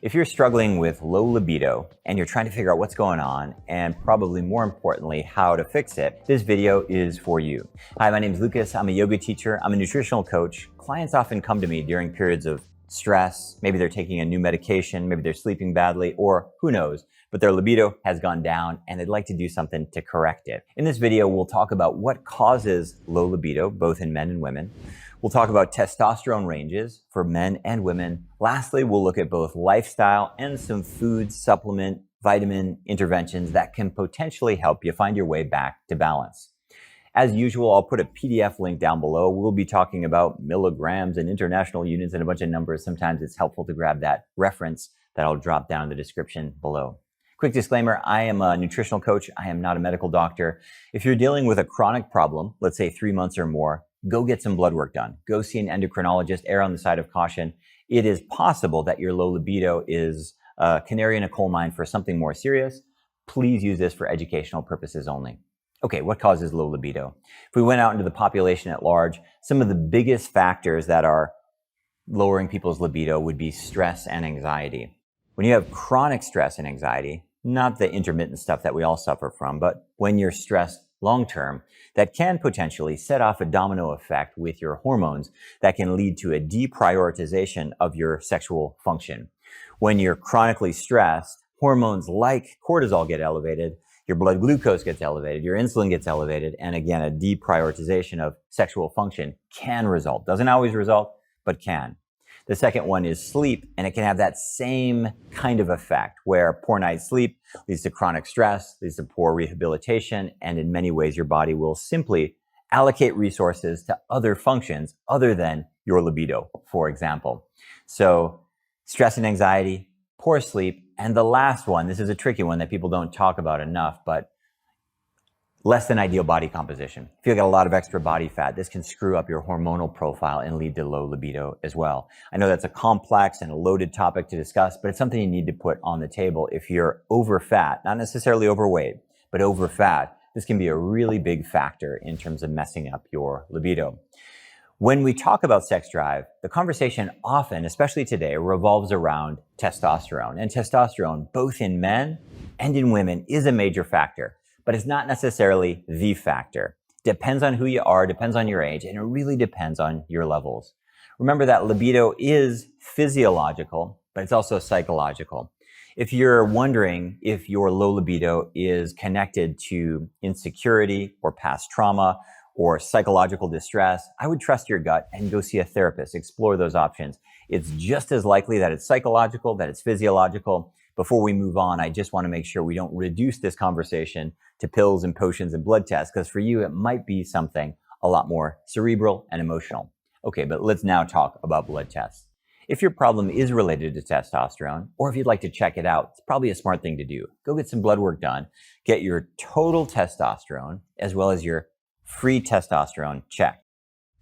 If you're struggling with low libido and you're trying to figure out what's going on and probably more importantly, how to fix it, this video is for you. Hi, my name is Lucas. I'm a yoga teacher. I'm a nutritional coach. Clients often come to me during periods of stress. Maybe they're taking a new medication, maybe they're sleeping badly, or who knows, but their libido has gone down and they'd like to do something to correct it. In this video, we'll talk about what causes low libido, both in men and women. We'll talk about testosterone ranges for men and women. Lastly, we'll look at both lifestyle and some food, supplement, vitamin interventions that can potentially help you find your way back to balance. As usual, I'll put a PDF link down below. We'll be talking about milligrams and international units and a bunch of numbers. Sometimes it's helpful to grab that reference that I'll drop down in the description below. Quick disclaimer, I am a nutritional coach. I am not a medical doctor. If you're dealing with a chronic problem, let's say 3 months or more, go get some blood work done. Go see an endocrinologist, err on the side of caution. It is possible that your low libido is a canary in a coal mine for something more serious. Please use this for educational purposes only. Okay, what causes low libido? If we went out into the population at large, some of the biggest factors that are lowering people's libido would be stress and anxiety. When you have chronic stress and anxiety, not the intermittent stuff that we all suffer from, but when you're stressed long-term, that can potentially set off a domino effect with your hormones that can lead to a deprioritization of your sexual function. When you're chronically stressed, hormones like cortisol get elevated, your blood glucose gets elevated, your insulin gets elevated, and again, a deprioritization of sexual function can result. Doesn't always result, but can. The second one is sleep, and it can have that same kind of effect where poor night's sleep leads to chronic stress, leads to poor rehabilitation, and in many ways your body will simply allocate resources to other functions other than your libido, for example. So stress and anxiety, poor sleep, and the last one, this is a tricky one that people don't talk about enough, but less than ideal body composition. If you've got a lot of extra body fat, this can screw up your hormonal profile and lead to low libido as well. I know that's a complex and a loaded topic to discuss, but it's something you need to put on the table. If you're over fat, not necessarily overweight, but over fat, this can be a really big factor in terms of messing up your libido. When we talk about sex drive, the conversation often, especially today, revolves around testosterone. And testosterone, both in men and in women, is a major factor. But it's not necessarily the factor. Depends on who you are, depends on your age, and it really depends on your levels. Remember that libido is physiological, but it's also psychological. If you're wondering if your low libido is connected to insecurity or past trauma or psychological distress, I would trust your gut and go see a therapist, explore those options. It's just as likely that it's psychological, that it's physiological. Before we move on, I just want to make sure we don't reduce this conversation to pills and potions and blood tests, because for you, it might be something a lot more cerebral and emotional. Okay, but let's now talk about blood tests. If your problem is related to testosterone, or if you'd like to check it out, it's probably a smart thing to do. Go get some blood work done, get your total testosterone, as well as your free testosterone checked.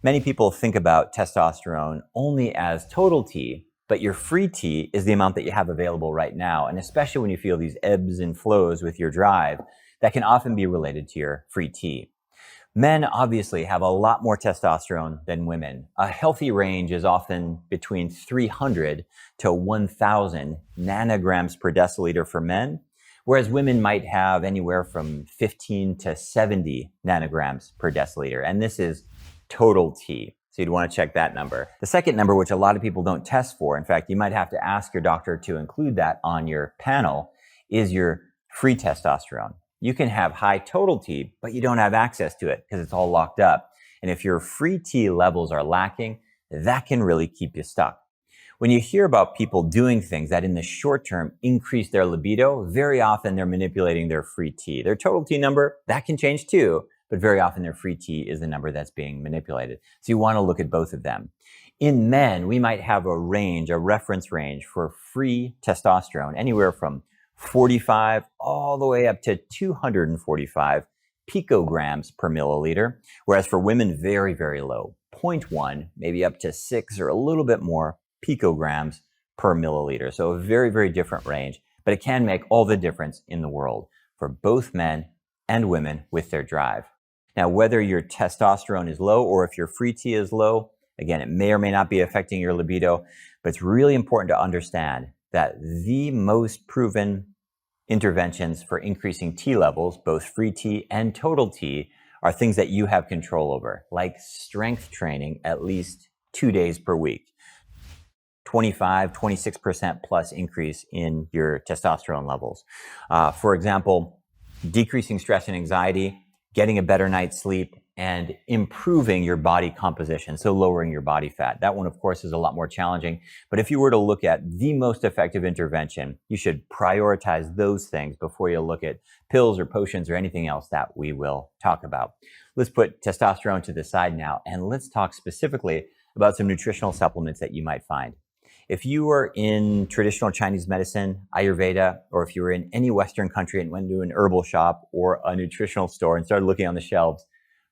Many people think about testosterone only as total T, but your free T is the amount that you have available right now. And especially when you feel these ebbs and flows with your drive, that can often be related to your free T. Men obviously have a lot more testosterone than women. A healthy range is often between 300 to 1,000 nanograms per deciliter for men, whereas women might have anywhere from 15 to 70 nanograms per deciliter. And this is total T. So you'd want to check that number. The second number, which a lot of people don't test for, in fact, you might have to ask your doctor to include that on your panel, is your free testosterone. You can have high total T, but you don't have access to it because it's all locked up. And if your free T levels are lacking, that can really keep you stuck. When you hear about people doing things that in the short term increase their libido, very often they're manipulating their free T. Their total T number, that can change too, but very often their free T is the number that's being manipulated. So you want to look at both of them. In men, we might have a range, a reference range for free testosterone, anywhere from 45 all the way up to 245 picograms per milliliter, whereas for women, very, very low, 0.1, maybe up to 6 or a little bit more picograms per milliliter. So a very, very different range, but it can make all the difference in the world for both men and women with their drive. Now, whether your testosterone is low or if your free T is low, again, it may or may not be affecting your libido, but it's really important to understand that the most proven interventions for increasing T levels, both free T and total T, are things that you have control over, like strength training at least 2 days per week. 26% plus increase in your testosterone levels. For example, decreasing stress and anxiety, getting a better night's sleep, and improving your body composition, so lowering your body fat. That one, of course, is a lot more challenging. But if you were to look at the most effective intervention, you should prioritize those things before you look at pills or potions or anything else that we will talk about. Let's put testosterone to the side now, and let's talk specifically about some nutritional supplements that you might find. If you were in traditional Chinese medicine, Ayurveda, or if you were in any Western country and went to an herbal shop or a nutritional store and started looking on the shelves,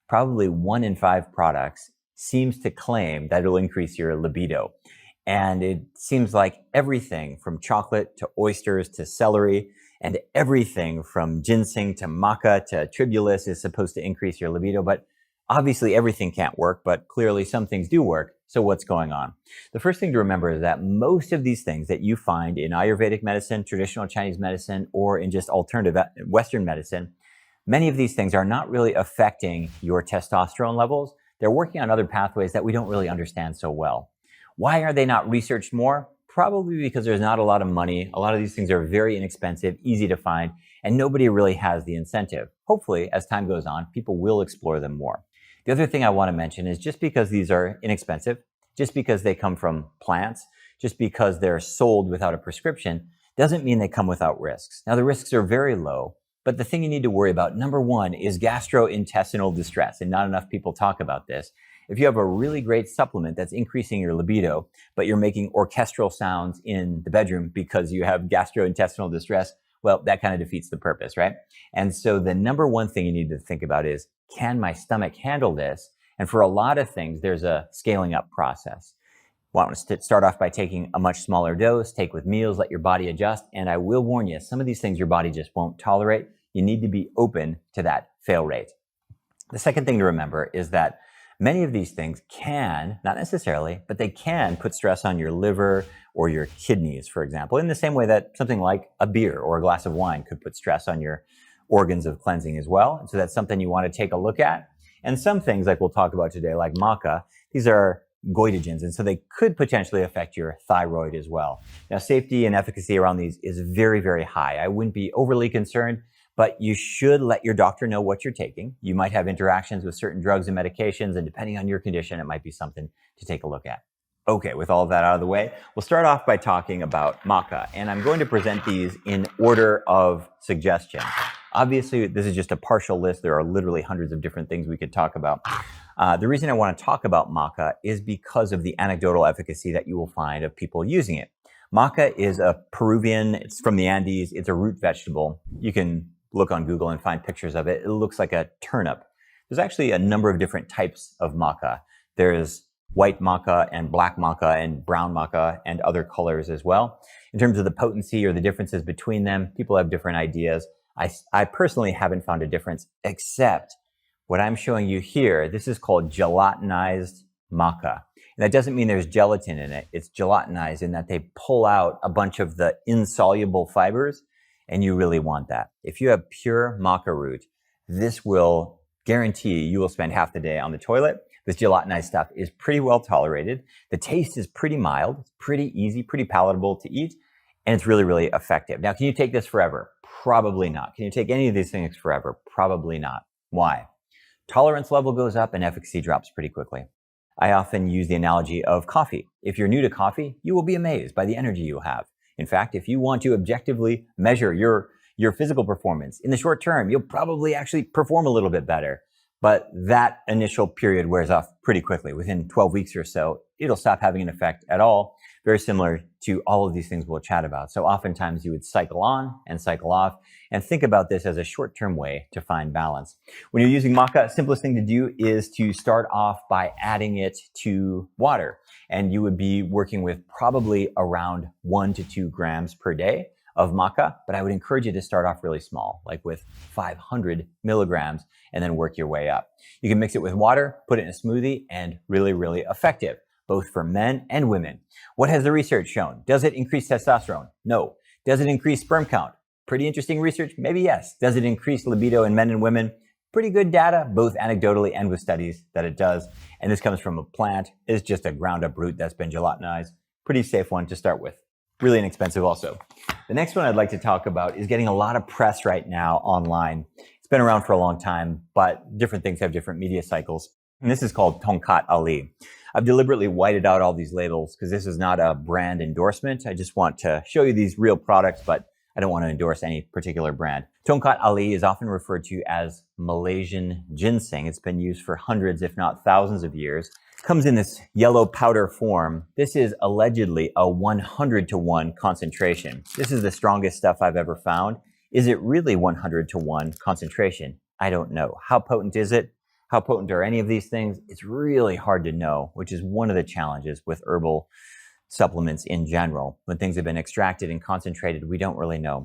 probably 1 in 5 products seems to claim that it'll increase your libido. And it seems like everything from chocolate to oysters to celery and everything from ginseng to maca to tribulus is supposed to increase your libido. But obviously everything can't work, but clearly some things do work. So what's going on? The first thing to remember is that most of these things that you find in Ayurvedic medicine, traditional Chinese medicine, or in just alternative Western medicine, many of these things are not really affecting your testosterone levels. They're working on other pathways that we don't really understand so well. Why are they not researched more? Probably because there's not a lot of money. A lot of these things are very inexpensive, easy to find, and nobody really has the incentive. Hopefully, as time goes on, people will explore them more. The other thing I want to mention is just because these are inexpensive, just because they come from plants, just because they're sold without a prescription, doesn't mean they come without risks. Now, the risks are very low, but the thing you need to worry about, number one, is gastrointestinal distress, and not enough people talk about this. If you have a really great supplement that's increasing your libido, but you're making orchestral sounds in the bedroom because you have gastrointestinal distress, well, that kind of defeats the purpose, right? And so the number one thing you need to think about is, can my stomach handle this? And for a lot of things, there's a scaling up process. Want to start off by taking a much smaller dose, take with meals, let your body adjust. And I will warn you, some of these things your body just won't tolerate. You need to be open to that fail rate. The second thing to remember is that many of these things can, not necessarily, but they can put stress on your liver or your kidneys, for example, in the same way that something like a beer or a glass of wine could put stress on your organs of cleansing as well. And so that's something you want to take a look at. And some things, like we'll talk about today, like maca, these are goitrogens, and so they could potentially affect your thyroid as well. Now, safety and efficacy around these is very, very high. I wouldn't be overly concerned, but you should let your doctor know what you're taking. You might have interactions with certain drugs and medications, and depending on your condition, it might be something to take a look at. Okay, with all of that out of the way, we'll start off by talking about maca, and I'm going to present these in order of suggestion. Obviously, this is just a partial list. There are literally hundreds of different things we could talk about. The reason I want to talk about maca is because of the anecdotal efficacy that you will find of people using it. Maca is a Peruvian, it's from the Andes, it's a root vegetable. You can look on Google and find pictures of it. It looks like a turnip. There's actually a number of different types of maca. There's white maca and black maca and brown maca and other colors as well. In terms of the potency or the differences between them, people have different ideas. I personally haven't found a difference, except what I'm showing you here. This is called gelatinized maca. And that doesn't mean there's gelatin in it. It's gelatinized in that they pull out a bunch of the insoluble fibers, and you really want that. If you have pure maca root, this will guarantee you will spend half the day on the toilet. This gelatinized stuff is pretty well tolerated. The taste is pretty mild. It's pretty easy, pretty palatable to eat, and it's really, really effective. Now, can you take this forever? Probably not. Can you take any of these things forever? Probably not. Why? Tolerance level goes up and efficacy drops pretty quickly. I often use the analogy of coffee. If you're new to coffee, you will be amazed by the energy you have. In fact, if you want to objectively measure your physical performance in the short term, you'll probably actually perform a little bit better. But that initial period wears off pretty quickly. Within 12 weeks or so, it'll stop having an effect at all. Very similar to all of these things we'll chat about. So oftentimes you would cycle on and cycle off, and think about this as a short-term way to find balance. When you're using maca, simplest thing to do is to start off by adding it to water. And you would be working with probably around 1 to 2 grams per day of maca, but I would encourage you to start off really small, like with 500 milligrams, and then work your way up. You can mix it with water, put it in a smoothie, and really, really effective. both for men and women. What has the research shown? Does it increase testosterone? No. Does it increase sperm count? Pretty interesting research, maybe yes. Does it increase libido in men and women? Pretty good data, both anecdotally and with studies, that it does. And this comes from a plant. It's just a ground up root that's been gelatinized. Pretty safe one to start with. Really inexpensive also. The next one I'd like to talk about is getting a lot of press right now online. It's been around for a long time, but different things have different media cycles. And this is called Tongkat Ali. I've deliberately whited out all these labels because this is not a brand endorsement. I just want to show you these real products, but I don't want to endorse any particular brand. Tongkat Ali is often referred to as Malaysian ginseng. It's been used for hundreds, if not thousands of years. It comes in this yellow powder form. This is allegedly a 100-to-1 concentration. This is the strongest stuff I've ever found. Is it really 100-to-1 concentration? I don't know. How potent is it? How potent are any of these things? It's really hard to know, which is one of the challenges with herbal supplements in general. When things have been extracted and concentrated, we don't really know.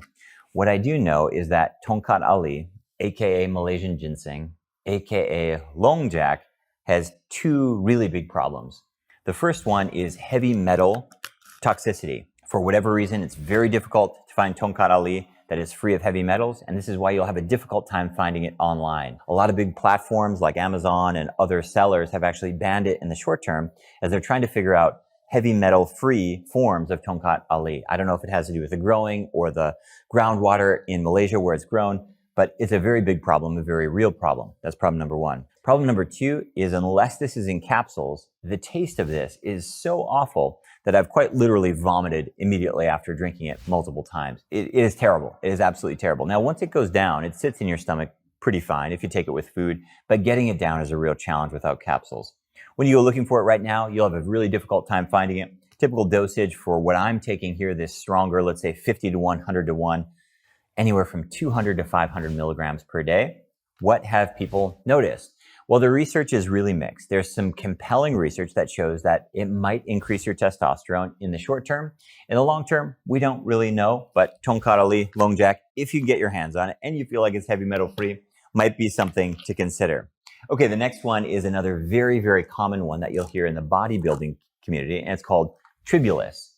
What I do know is that Tongkat Ali, aka Malaysian ginseng, aka longjak, has two really big problems. The first one is heavy metal toxicity. For whatever reason, it's very difficult to find Tongkat Ali that is free of heavy metals, and this is why you'll have a difficult time finding it online. A lot of big platforms like Amazon and other sellers have actually banned it in the short term as they're trying to figure out heavy metal free forms of Tongkat Ali. I don't know if it has to do with the growing or the groundwater in Malaysia where it's grown, but it's a very big problem, a very real problem. That's problem number one. Problem number two is unless this is in capsules, the taste of this is so awful that I've quite literally vomited immediately after drinking it multiple times. It is terrible. It is absolutely terrible. Now, once it goes down, it sits in your stomach pretty fine if you take it with food, but getting it down is a real challenge without capsules. When you go looking for it right now, you'll have a really difficult time finding it. Typical dosage for what I'm taking here, this stronger, let's say 50-to-1, 100-to-1, anywhere from 200 to 500 milligrams per day. What have people noticed? Well, the research is really mixed. There's some compelling research that shows that it might increase your testosterone in the short term. In the long term, we don't really know, but Tongkat Ali, longjak, if you can get your hands on it and you feel like it's heavy metal free, might be something to consider. Okay, the next one is another very, very common one that you'll hear in the bodybuilding community, and it's called Tribulus.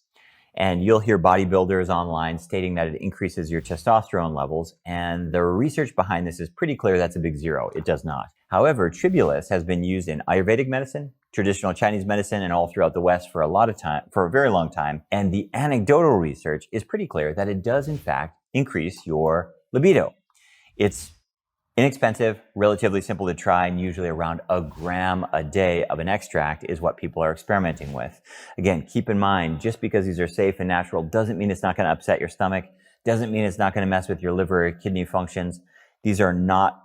And you'll hear bodybuilders online stating that it increases your testosterone levels, and the research behind this is pretty clear that's a big zero. It does not. However, Tribulus has been used in Ayurvedic medicine, traditional Chinese medicine, and all throughout the West for a very long time. And the anecdotal research is pretty clear that it does, in fact, increase your libido. It's inexpensive, relatively simple to try, and usually around a gram a day of an extract is what people are experimenting with. Again, keep in mind, just because these are safe and natural doesn't mean it's not going to upset your stomach, doesn't mean it's not going to mess with your liver or kidney functions. These are not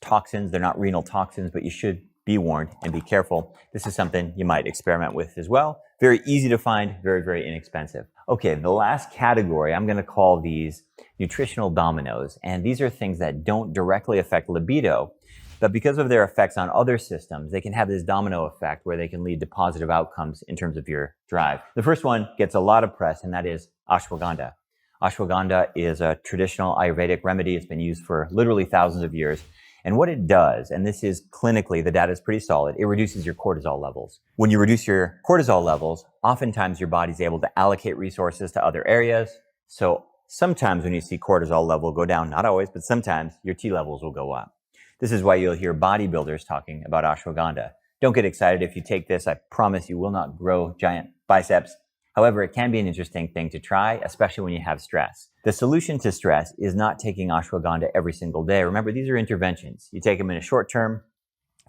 toxins, they're not renal toxins, but you should be warned and be careful. This is something you might experiment with as well. Very easy to find, very, very inexpensive. Okay, the last category, I'm going to call these nutritional dominoes. And these are things that don't directly affect libido, but because of their effects on other systems, they can have this domino effect where they can lead to positive outcomes in terms of your drive. The first one gets a lot of press, and that is ashwagandha. Ashwagandha is a traditional Ayurvedic remedy. It's been used for literally thousands of years. And what it does, and this is clinically, the data is pretty solid, it reduces your cortisol levels. When you reduce your cortisol levels, oftentimes your body's able to allocate resources to other areas. So sometimes when you see cortisol level go down, not always, but sometimes your T levels will go up. This is why you'll hear bodybuilders talking about ashwagandha. Don't get excited if you take this. I promise you will not grow giant biceps. However, it can be an interesting thing to try, especially when you have stress. The solution to stress is not taking ashwagandha every single day. Remember, these are interventions. You take them in a short term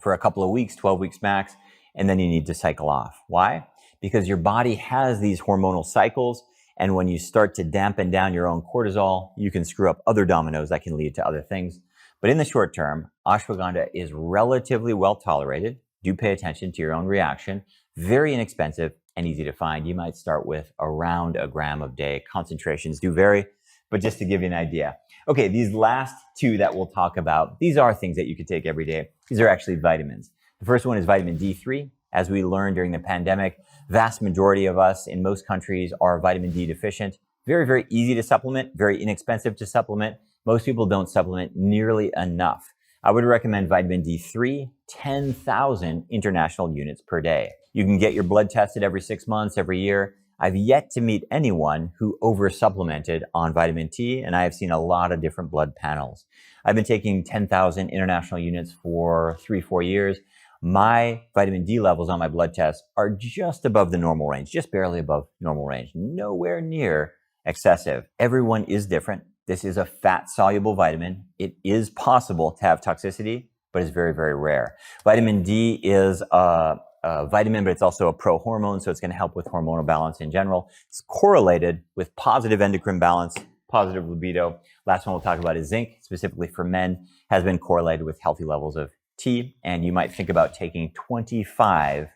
for a couple of weeks, 12 weeks max, and then you need to cycle off. Why? Because your body has these hormonal cycles, and when you start to dampen down your own cortisol, you can screw up other dominoes that can lead to other things. But in the short term, ashwagandha is relatively well tolerated. Do pay attention to your own reaction. Very inexpensive and easy to find. You might start with around a gram a day. Concentrations do vary, but just to give you an idea. Okay, these last two that we'll talk about, these are things that you could take every day. These are actually vitamins. The first one is vitamin D3. As we learned during the pandemic, vast majority of us in most countries are vitamin D deficient. Very, very easy to supplement, very inexpensive to supplement. Most people don't supplement nearly enough. I would recommend vitamin D3, 10,000 international units per day. You can get your blood tested every 6 months, every year. I've yet to meet anyone who over-supplemented on vitamin T, and I have seen a lot of different blood panels. I've been taking 10,000 international units for 3-4 years. My vitamin D levels on my blood test are just above the normal range, just barely above normal range, nowhere near excessive. Everyone is different. This is a fat-soluble vitamin. It is possible to have toxicity, but it's very, very rare. Vitamin D is a vitamin, but it's also a pro-hormone, so it's going to help with hormonal balance in general. It's correlated with positive endocrine balance, positive libido. Last one we'll talk about is zinc, specifically for men, has been correlated with healthy levels of T, and you might think about taking 25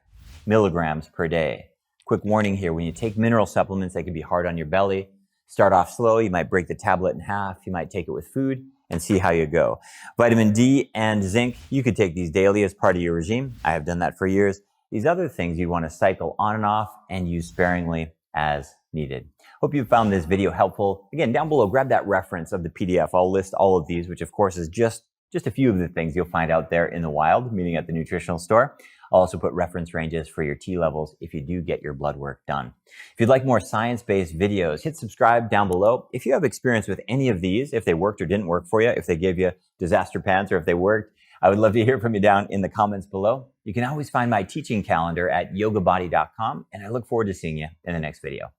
milligrams per day. Quick warning here, when you take mineral supplements, they can be hard on your belly. Start off slow, you might break the tablet in half, you might take it with food, and see how you go. Vitamin D and zinc, you could take these daily as part of your regime. I have done that for years. These other things you want to cycle on and off and use sparingly as needed. Hope you found this video helpful. Again, down below, grab that reference of the PDF. I'll list all of these, which of course is just a few of the things you'll find out there in the wild, meaning at the nutritional store. I'll also put reference ranges for your T levels if you do get your blood work done. If you'd like more science-based videos, hit subscribe down below. If you have experience with any of these, if they worked or didn't work for you, if they gave you disaster pants or if they worked, I would love to hear from you down in the comments below. You can always find my teaching calendar at yogabody.com, and I look forward to seeing you in the next video.